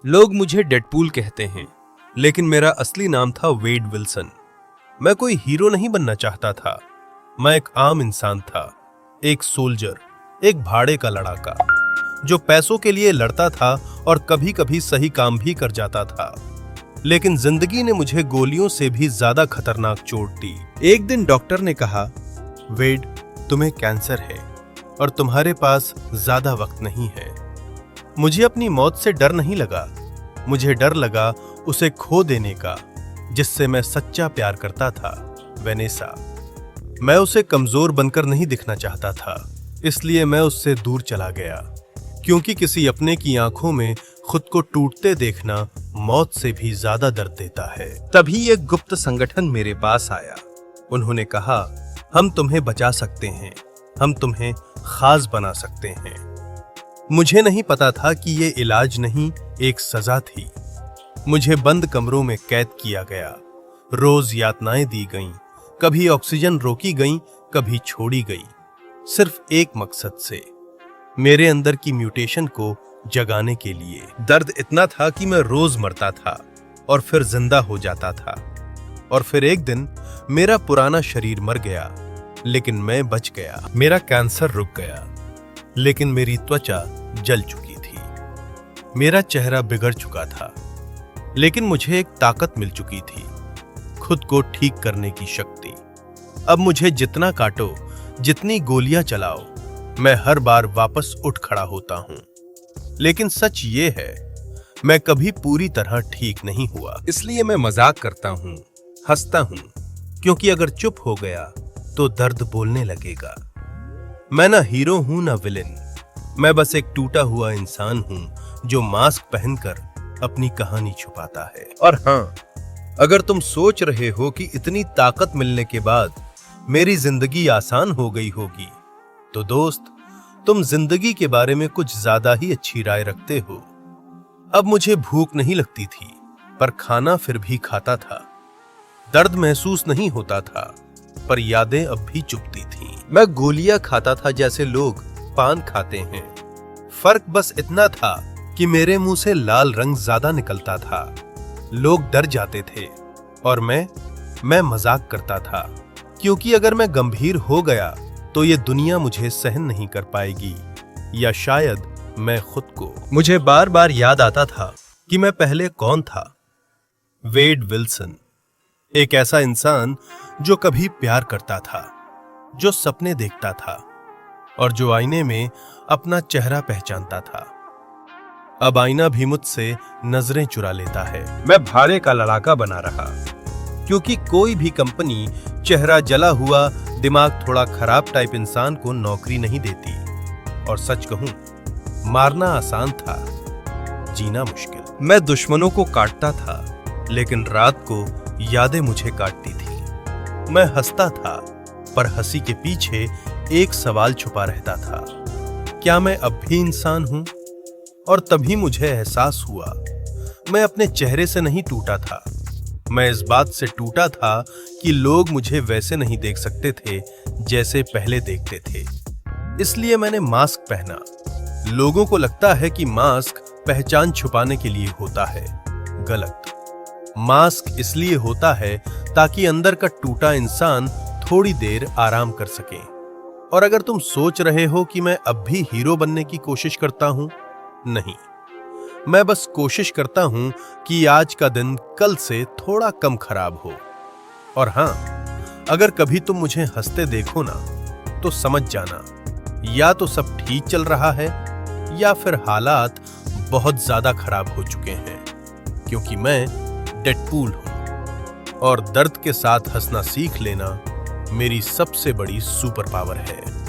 लोग मुझे डेडपूल कहते हैं, लेकिन मेरा असली नाम था वेड विल्सन। मैं कोई हीरो नहीं बनना चाहता था। मैं एक आम इंसान था, एक सोल्जर, एक भाड़े का लड़ाका जो पैसों के लिए लड़ता था और कभी कभी सही काम भी कर जाता था। लेकिन जिंदगी ने मुझे गोलियों से भी ज्यादा खतरनाक चोट दी। एक दिन डॉक्टर ने कहा, वेड, तुम्हें कैंसर है और तुम्हारे पास ज्यादा वक्त नहीं है। मुझे अपनी मौत से डर नहीं लगा, मुझे डर लगा उसे खो देने का जिससे मैं सच्चा प्यार करता था, वेनेसा। मैं उसे कमजोर बनकर नहीं दिखना चाहता था, इसलिए मैं उससे दूर चला गया, क्योंकि किसी अपने की आंखों में खुद को टूटते देखना मौत से भी ज्यादा दर्द देता है। तभी एक गुप्त संगठन मेरे पास आया। उन्होंने कहा, हम तुम्हें बचा सकते हैं, हम तुम्हें खास बना सकते हैं। मुझे नहीं पता था कि ये इलाज नहीं, एक सजा थी। मुझे बंद कमरों में कैद किया गया, रोज यातनाएं दी गईं, कभी ऑक्सीजन रोकी गई, कभी छोड़ी गई, सिर्फ एक मकसद से, मेरे अंदर की म्यूटेशन को जगाने के लिए। दर्द इतना था कि मैं रोज मरता था और फिर जिंदा हो जाता था। और फिर एक दिन मेरा पुराना शरीर मर गया, लेकिन मैं बच गया। मेरा कैंसर रुक गया, लेकिन मेरी त्वचा जल चुकी थी। मेरा चेहरा बिगड़ चुका था, लेकिन मुझे एक ताकत मिल चुकी थी, खुद को ठीक करने की शक्ति। अब मुझे जितना काटो, जितनी गोलियां चलाओ, मैं हर बार वापस उठ खड़ा होता हूं। लेकिन सच ये है, मैं कभी पूरी तरह ठीक नहीं हुआ। इसलिए मैं मजाक करता हूं, हंसता हूं, क्योंकि अगर चुप हो गया तो दर्द बोलने लगेगा। मैं ना हीरो हूं ना विलेन, मैं बस एक टूटा हुआ इंसान हूं जो मास्क पहनकर अपनी कहानी छुपाता है। और हाँ, अगर तुम सोच रहे हो कि इतनी ताकत मिलने के बाद मेरी जिंदगी आसान हो गई होगी, तो दोस्त, तुम जिंदगी के बारे में कुछ ज्यादा ही अच्छी राय रखते हो। अब मुझे भूख नहीं लगती थी, पर खाना फिर भी खाता था। दर्द महसूस नहीं होता था, पर यादें अब भी चुभती थीं। मैं गोलियां खाता था जैसे लोग पान खाते हैं। फर्क बस इतना था कि मेरे मुंह से लाल रंग ज्यादा निकलता था। लोग डर जाते थे और मैं मजाक करता था, क्योंकि अगर मैं गंभीर हो गया तो ये दुनिया मुझे सहन नहीं कर पाएगी, या शायद मैं खुद को। मुझे बार बार याद आता था कि मैं पहले कौन था। वेड विल्सन, एक ऐसा इंसान जो कभी प्यार करता था, जो सपने देखता था और जो आईने में अपना चेहरा पहचानता था। अब आईना भी मुझसे नजरें चुरा लेता है। मैं भाड़े का लड़ाका बना रहा, क्योंकि कोई भी कंपनी चेहरा जला हुआ, दिमाग थोड़ा खराब टाइप इंसान को नौकरी नहीं देती। और सच कहूं, मारना आसान था, जीना मुश्किल। मैं दुश्मनों को काटता था, लेकिन रात को यादें मुझे काटती थी। मैं हंसता था, पर हंसी के पीछे एक सवाल छुपा रहता था, क्या मैं अब भी इंसान हूं? और तभी मुझे एहसास हुआ, मैं अपने चेहरे से नहीं टूटा था, मैं इस बात से टूटा था कि लोग मुझे वैसे नहीं देख सकते थे जैसे पहले देखते थे। इसलिए मैंने मास्क पहना। लोगों को लगता है कि मास्क पहचान छुपाने के लिए होता है, गलत। मास्क इसलिए होता है ताकि अंदर का टूटा इंसान थोड़ी देर आराम कर सके। और अगर तुम सोच रहे हो कि मैं अब भी हीरो बनने की कोशिश करता हूं, नहीं, मैं बस कोशिश करता हूं कि आज का दिन कल से थोड़ा कम खराब हो। और हां, अगर कभी तुम मुझे हंसते देखो ना, तो समझ जाना, या तो सब ठीक चल रहा है, या फिर हालात बहुत ज्यादा खराब हो चुके हैं, क्योंकि मैं डेडपूल हूं। और दर्द के साथ हंसना सीख लेना मेरी सबसे बड़ी सुपर पावर है।